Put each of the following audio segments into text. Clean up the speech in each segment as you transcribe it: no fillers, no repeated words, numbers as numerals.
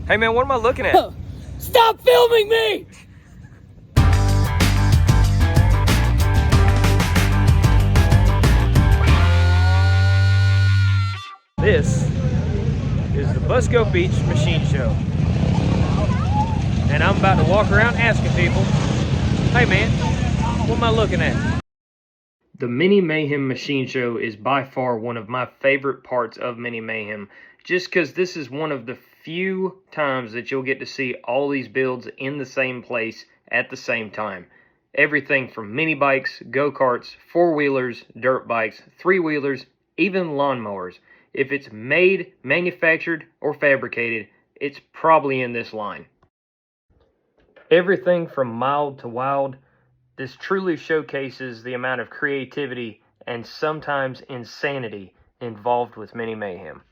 Hey man, what am I looking at? Stop filming me! This is the Busco Beach Machine Show. And I'm about to walk around asking people, hey man, what am I looking at? The Mini Mayhem Machine Show is by far one of my favorite parts of Mini Mayhem, just because this is one of the few times that you'll get to see all these builds in the same place at the same time. Everything from mini bikes, go-karts, four-wheelers, dirt bikes, three-wheelers, even lawnmowers. If it's made, manufactured, or fabricated, it's probably in this line. Everything from mild to wild, this truly showcases the amount of creativity and sometimes insanity involved with Mini Mayhem.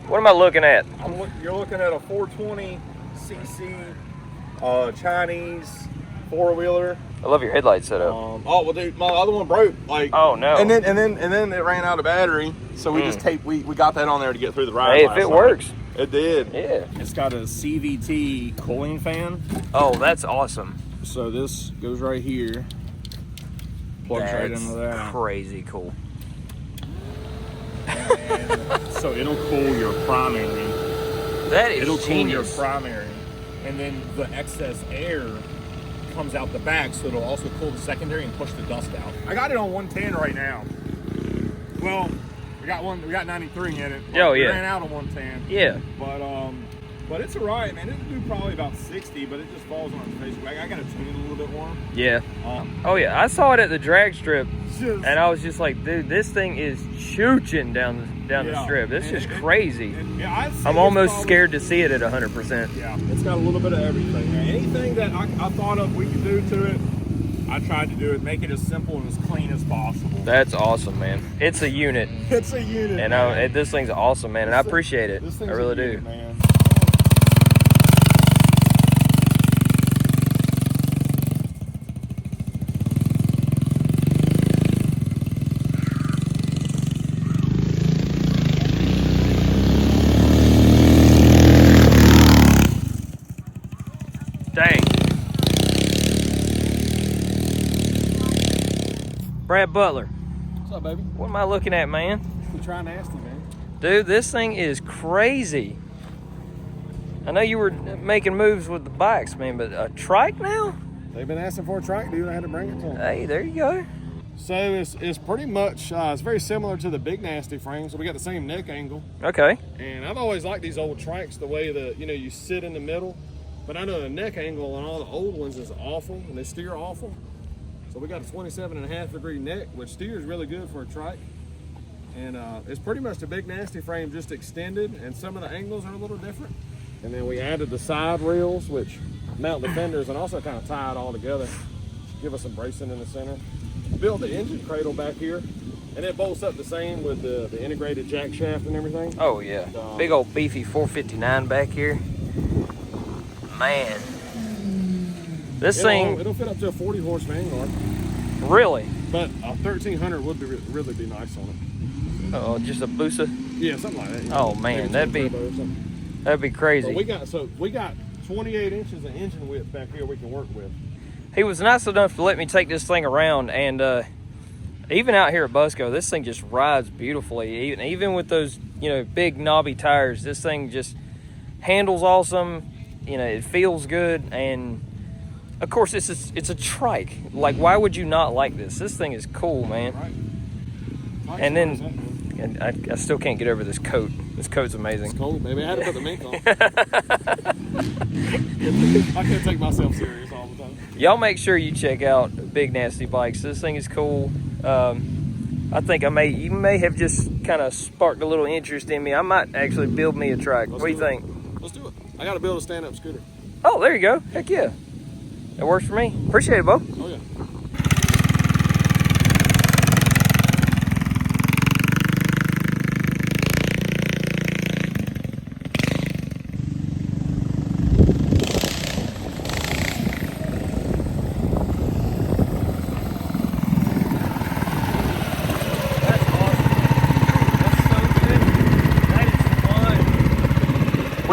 What am I looking at? You're looking at a 420cc Chinese four-wheeler. I love your headlight setup. Oh well, dude, my other one broke. Like, oh no! And then it ran out of battery, so we just taped. We got that on there to get through the ride. Hey, if it works, it did. Yeah. It's got a CVT cooling fan. Oh, that's awesome. So this goes right here. Plugs right into that. Crazy cool. And so it'll cool your primary. That is It'll genius. cool your primary, and then the excess air comes out the back, so it'll also cool the secondary and push the dust out. I got it on 110 right now. Well, we got 93 in it. Oh yeah. We ran out on 110. Yeah. But it's alright, man. It'll do probably about 60, but it just falls on its face. I got to tune it a little bit more. Yeah. Oh yeah, I saw it at the drag strip, and I was just like, dude, this thing is shooting down the strip. This is crazy. I'm almost scared to see it at 100%. Yeah, it's got a little bit of everything. Man. Anything that I thought of we could do to it, I tried to do it, make it as simple and as clean as possible. That's awesome, man. It's a unit. It's a unit. And this thing's awesome, man, and I appreciate it. I really do. Man. Dang. Brad Butler. What's up, baby? What am I looking at, man? We try nasty, man. Dude, this thing is crazy. I know you were making moves with the bikes, man, but a trike now? They've been asking for a trike, dude. I had to bring it to them. Hey, there you go. So it's pretty much, it's very similar to the Big Nasty frame. So we got the same neck angle. Okay. And I've always liked these old trikes, the way that, you sit in the middle. But I know the neck angle on all the old ones is awful, and they steer awful. So we got a 27.5-degree neck, which steers really good for a trike. And it's pretty much the Big Nasty frame just extended, and some of the angles are a little different. And then we added the side rails, which mount the fenders and also kind of tie it all together. Give us some bracing in the center. Built the engine cradle back here, and it bolts up the same with the integrated jack shaft and everything. Oh yeah, big old beefy 459 back here. Man, it'll fit up to a 40 horse Vanguard. Really? But a 1300 would really be nice on it. Oh, just a Busa? Yeah, something like that. Oh man, that'd be crazy. But we got 28 inches of engine width back here we can work with. He was nice enough to let me take this thing around, and even out here at Busco, this thing just rides beautifully. Even with those big knobby tires, this thing just handles awesome. It feels good, and of course it's a trike. Like, why would you not like this? This thing is cool, man. Right. And then I still can't get over this coat. This coat's amazing. It's cold, baby. I had to put the mink on. I can't take myself serious all the time. Y'all make sure you check out Big Nasty Bikes. This thing is cool. I think you may have just kind of sparked a little interest in me. I might actually build me a trike. What do you think? Let's do it. I got to build a stand-up scooter. Oh, there you go. Heck yeah. That works for me. Appreciate it, Bo. Oh, yeah.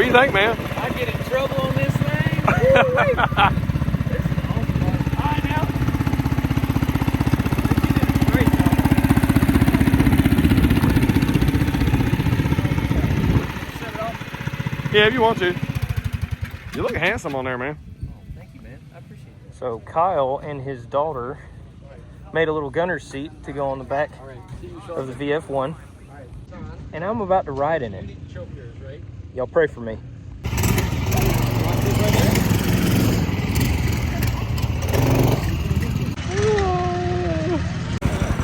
you think, man? I get in trouble on this thing. Woo-wee. This is awesome. All right, now. You did a great job. Set it off. Yeah, if you want to. You look handsome on there, man. Oh, thank you, man. I appreciate it. So Kyle and his daughter made a little gunner's seat to go on the back of the VF1. And I'm about to ride in it. Y'all pray for me.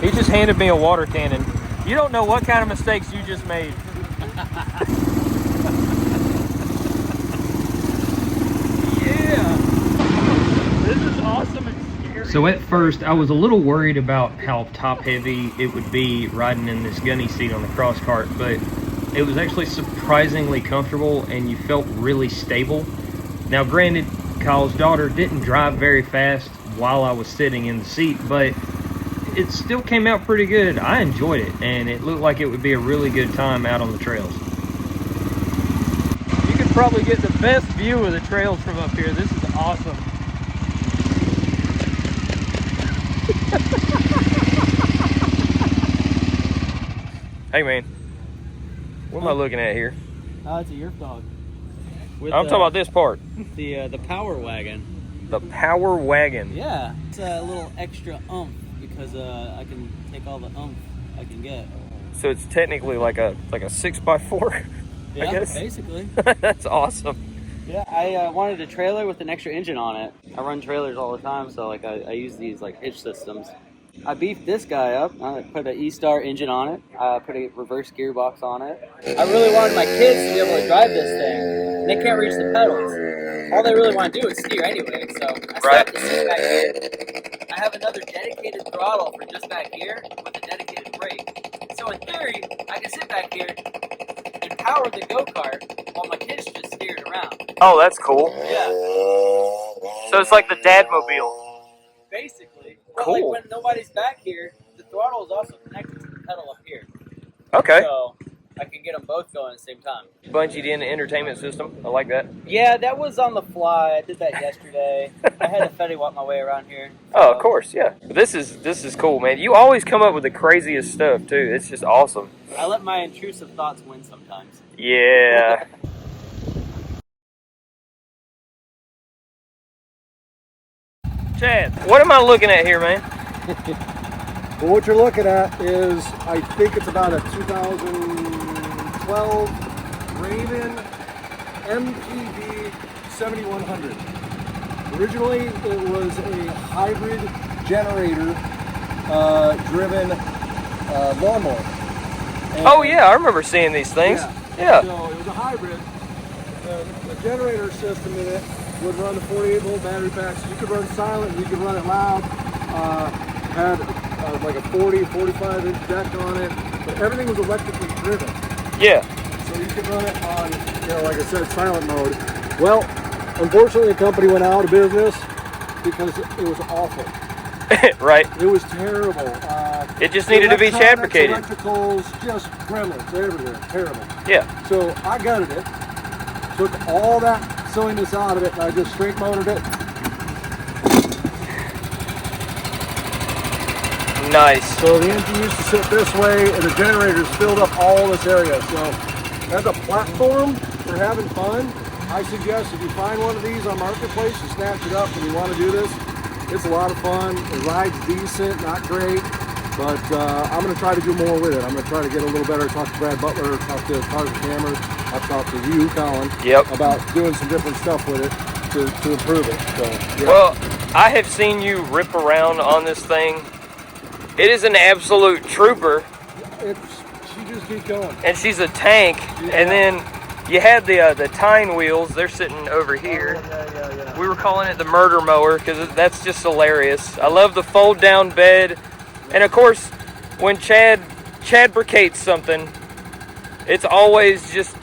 He just handed me a water cannon. You don't know what kind of mistakes you just made. Yeah. This is awesome and scary. So at first, I was a little worried about how top-heavy it would be riding in this gunny seat on the cross-kart, but it was actually surprisingly comfortable and you felt really stable. Now granted, Kyle's daughter didn't drive very fast while I was sitting in the seat, but it still came out pretty good. I enjoyed it, and it looked like it would be a really good time out on the trails. You could probably get the best view of the trails from up here. This is awesome. Hey man, what am I looking at here? It's a Yerf dog. I'm talking about this part. The power wagon. The power wagon. Yeah, it's a little extra oomph because I can take all the oomph I can get. So it's technically like a 6x4. Yeah, I guess. basically. That's awesome. Yeah, I wanted a trailer with an extra engine on it. I run trailers all the time, so like I use these like hitch systems. I beefed this guy up. I put an E-Star engine on it. I put a reverse gearbox on it. I really wanted my kids to be able to drive this thing. And they can't reach the pedals. All they really want to do is steer anyway, so I set up the seat back here. I have another dedicated throttle for just back here with a dedicated brake. So in theory, I can sit back here and power the go-kart while my kids just steer it around. Oh, that's cool. Yeah. So it's like the dad mobile. Basically. But Cool. like when nobody's back here, the throttle is also connected to the pedal up here. Okay. So I can get them both going at the same time. Bungeed in the entertainment system. I like that. Yeah, that was on the fly. I did that yesterday. I had to Fetty walk my way around here. Oh, of course, yeah. This is cool, man. You always come up with the craziest stuff too. It's just awesome. I let my intrusive thoughts win sometimes. Yeah. Chad, what am I looking at here, man? Well, what you're looking at is, I think it's about a 2012 Raven MPV 7100. Originally, it was a hybrid generator driven lawnmower. And Oh yeah, I remember seeing these things. Yeah. So it was a hybrid. The generator system in it would run the 48-volt battery pack. So you could run silent, you could run it loud. Had like a 45 inch deck on it, but everything was electrically driven. Yeah. So you could run it on, like I said, silent mode. Well, unfortunately, the company went out of business because it was awful. Right. It was terrible. It just needed to be fabricated. Electricals, just gremlins everywhere. Terrible. Yeah. So I gutted it, took all that silliness out of it, and I just straight motored it. Nice. So the engine used to sit this way, and the generators filled up all this area. So as a platform for having fun, I suggest if you find one of these on Marketplace, you snatch it up and you want to do this. It's a lot of fun. It rides decent, not great, but I'm going to try to do more with it. I'm going to try to get a little better. Talk to Brad Butler, talk to Cars and Cameras. I've talked to you, Colin, about doing some different stuff with it to improve it. So, yeah. Well, I have seen you rip around on this thing. It is an absolute trooper. She just keeps going. And she's a tank. Yeah. And then you had the tine wheels. They're sitting over here. Yeah. We were calling it the murder mower because that's just hilarious. I love the fold down bed. And of course, when Chad bricates something, it's always just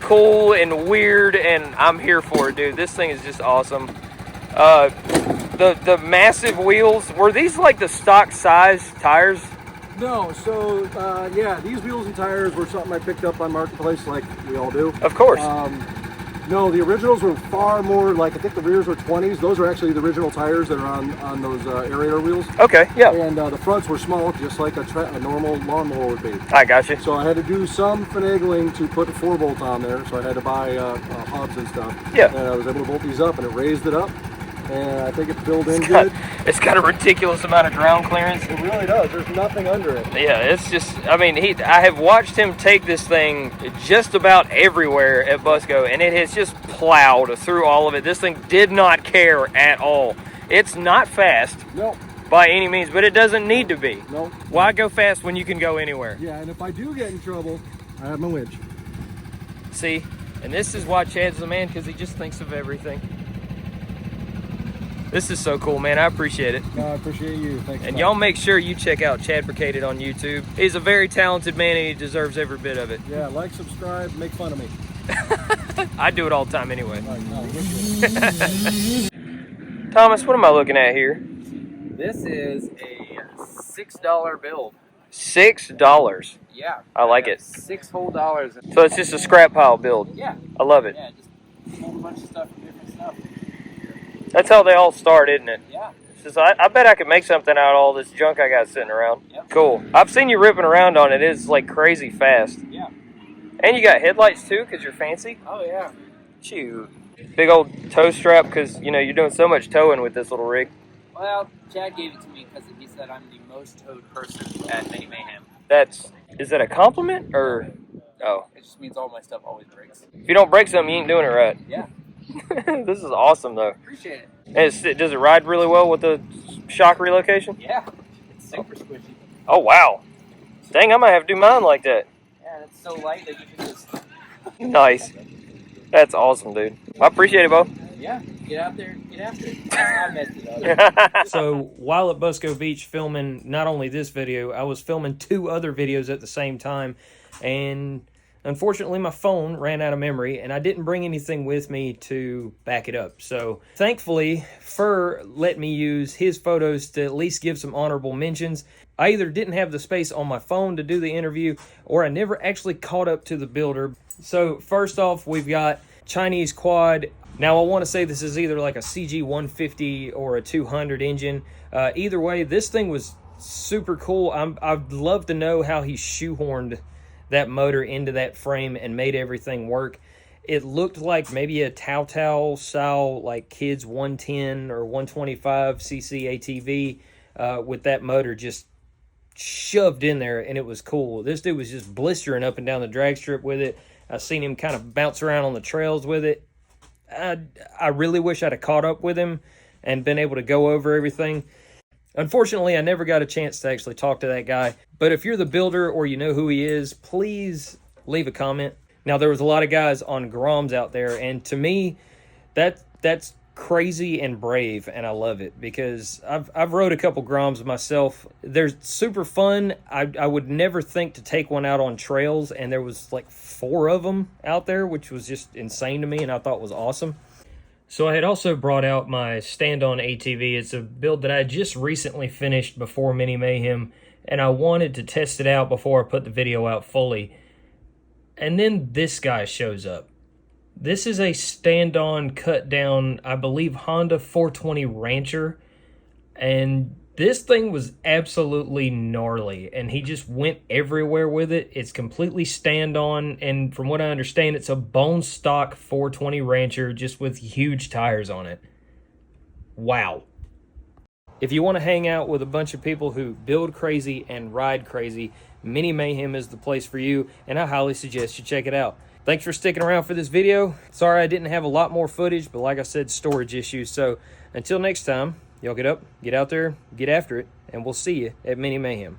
cool and weird, and I'm here for it, dude. This thing is just awesome. The massive wheels, were these like the stock size tires? No, so yeah, these wheels and tires were something I picked up on Marketplace, like we all do. Of course. No, the originals were far more like, I think the rears were 20s. Those are actually the original tires that are on those aerator wheels. Okay, yeah. And the fronts were small, just like a normal lawnmower would be. I got you. So I had to do some finagling to put a 4-bolt on there. So I had to buy hubs and stuff. Yeah. And I was able to bolt these up, and it raised it up. And I think it filled in good. It's got a ridiculous amount of ground clearance. It really does. There's nothing under it. Yeah, it's just, I mean, I have watched him take this thing just about everywhere at Busco, and it has just plowed through all of it. This thing did not care at all. It's not fast. Nope. By any means, but it doesn't need to be. Nope. Why go fast when you can go anywhere? Yeah, and if I do get in trouble, I have my winch. See, and this is why Chad's the man, because he just thinks of everything. This is so cool, man. I appreciate it. No, I appreciate you. Thanks. And y'all make sure you check out Chad Bricated on YouTube. He's a very talented man, and he deserves every bit of it. Yeah, like, subscribe, make fun of me. I do it all the time anyway. All right, no, Thomas, what am I looking at here? This is a $6 build. $6. Yeah. I like it. 6 whole dollars. So it's just a scrap pile build. Yeah. I love it. Yeah, just a whole bunch of stuff from different stuff. That's how they all start, isn't it? Yeah. It's just, I bet I could make something out of all this junk I got sitting around. Yep. Cool. I've seen you ripping around on it. It's like crazy fast. Yeah. And you got headlights too, because you're fancy. Oh, yeah. Shoot. Big old tow strap, because, you know, you're doing so much towing with this little rig. Well, Chad gave it to me because he said I'm the most towed person at Mini Mayhem. Is that a compliment, or? Oh. It just means all my stuff always breaks. If you don't break something, you ain't doing it right. Yeah. This is awesome, though. Appreciate it. And does it ride really well with the shock relocation? Yeah. It's super squishy. Oh, wow. Dang, I might have to do mine like that. Yeah, it's so light that you can just... Nice. That's awesome, dude. I appreciate it, Bo. Yeah, get out there, get after it. I messed it up. So while at Busco Beach filming not only this video, I was filming 2 other videos at the same time, and unfortunately my phone ran out of memory, and I didn't bring anything with me to back it up. So thankfully, Fur let me use his photos to at least give some honorable mentions. I either didn't have the space on my phone to do the interview, or I never actually caught up to the builder. So first off, we've got Chinese quad. Now I want to say this is either like a CG 150 or a 200 engine. Either way, this thing was super cool. I'd love to know how he shoehorned that motor into that frame and made everything work. It looked like maybe a Tao style, like kids 110 or 125 cc ATV with that motor just shoved in there, and it was cool. This dude was just blistering up and down the drag strip with it. I seen him kind of bounce around on the trails with it. I really wish I'd have caught up with him and been able to go over everything. Unfortunately, I never got a chance to actually talk to that guy. But if you're the builder or you know who he is, please leave a comment. Now, there was a lot of guys on Groms out there, and to me, that's crazy and brave, and I love it because I've rode a couple Groms myself. They're super fun. I would never think to take one out on trails, and there was like 4 of them out there, which was just insane to me, and I thought was awesome. So I had also brought out my stand-on ATV. It's a build that I just recently finished before Mini Mayhem, and I wanted to test it out before I put the video out fully. And then this guy shows up. This is a stand-on, cut-down, I believe, Honda 420 Rancher. And this thing was absolutely gnarly. And he just went everywhere with it. It's completely stand-on. And from what I understand, it's a bone stock 420 Rancher just with huge tires on it. Wow. If you want to hang out with a bunch of people who build crazy and ride crazy, Mini Mayhem is the place for you. And I highly suggest you check it out. Thanks for sticking around for this video. Sorry I didn't have a lot more footage, but like I said, storage issues. So until next time, y'all get up, get out there, get after it, and we'll see you at Mini Mayhem.